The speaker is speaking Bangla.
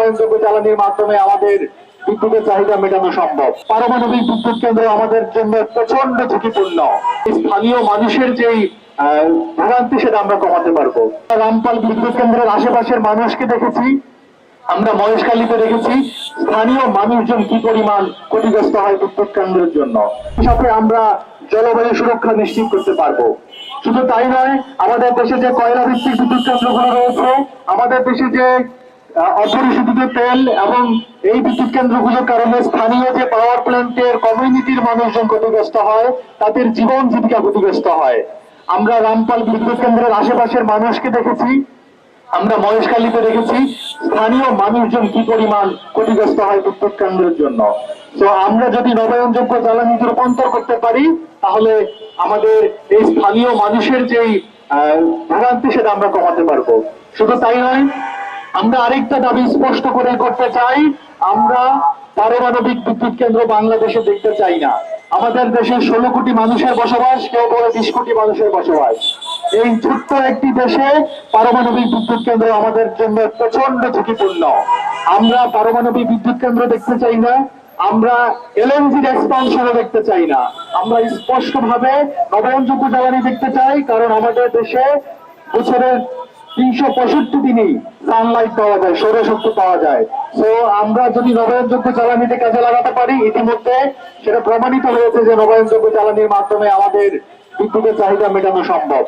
নবায়নযোগ্য জ্বালানির মাধ্যমে আমাদের বিদ্যুতের চাহিদা মেটানো সম্ভব। পারমাণবিক বিদ্যুৎ কেন্দ্র আমাদের জন্য প্রচন্ড ঝুঁকিপূর্ণ। স্থানীয় মানুষের যেই ভোগান্তি সেটা আমরা কমাতে পারবো। রামপাল বিদ্যুৎ কেন্দ্রের আশেপাশের মানুষকে দেখেছি, আমরা মহেশখালীতে দেখেছি স্থানীয় মানুষজন কি পরিমাণ ক্ষতিগ্রস্ত হয় বিদ্যুৎ কেন্দ্রের জন্য। সাথে আমরা জলবায়ু সুরক্ষা নিশ্চিত করতে পারবো। শুধু তাই নয়, আমাদের দেশে যে কয়লা ভিত্তিক বিদ্যুৎ কেন্দ্রগুলো রয়েছে, আমাদের দেশে যে অপরিশোধিত তেল এবং এই বিদ্যুৎ কেন্দ্রগুলোর কারণে স্থানীয় যে পাওয়ার প্ল্যান্টের কমিউনিটির মানুষজন ক্ষতিগ্রস্ত হয়, তাদের জীবন জীবিকা ক্ষতিগ্রস্ত হয়। আমরা রামপাল বিদ্যুৎ কেন্দ্রের আশেপাশের মানুষকে দেখেছি, আমরা মহেশখালীতে দেখেছি স্থানীয় মানুষজন কি পরিমাণ ক্ষতিগ্রস্ত হয় বিদ্যুৎ কেন্দ্রের জন্য। তো আমরা যদি নবায়নযোগ্য জ্বালানিতে রূপান্তর করতে পারি, তাহলে আমাদের এই স্থানীয় মানুষের যেই ভোগান্তি সেটা আমরা কমাতে পারবো। শুধু তাই নয়, আমরা আরেকটা দাবি স্পষ্ট করে করতে চাই, আমরা পারমাণবিক বিদ্যুৎ কেন্দ্র বাংলাদেশে দেখতে চাই না। আমাদের দেশে 16 কোটি মানুষের বসবাস, কেউ বলে 20 কোটি মানুষের বসবাস। এই ছোট্ট একটি দেশে পারমাণবিক বিদ্যুৎ কেন্দ্র আমাদের জন্য প্রচন্ড ঝুঁকিপূর্ণ। আমরা পারমাণবিক বিদ্যুৎ কেন্দ্র দেখতে চাই না, আমরা এলএনজির এক্সপানশনও দেখতে চাই না। আমরা স্পষ্টভাবে নবায়নযোগ্য জ্বালানি দেখতে চাই, কারণ আমাদের দেশে বছরের 365 দিনই সানলাইট পাওয়া যায়, সৌরশক্তি পাওয়া যায়। তো আমরা যদি নবায়নযোগ্য জ্বালানিতে কাজে লাগাতে পারি, ইতিমধ্যে সেটা প্রমাণিত হয়েছে যে নবায়নযোগ্য জ্বালানির মাধ্যমে আমাদের বিদ্যুতের চাহিদা মেটানো সম্ভব।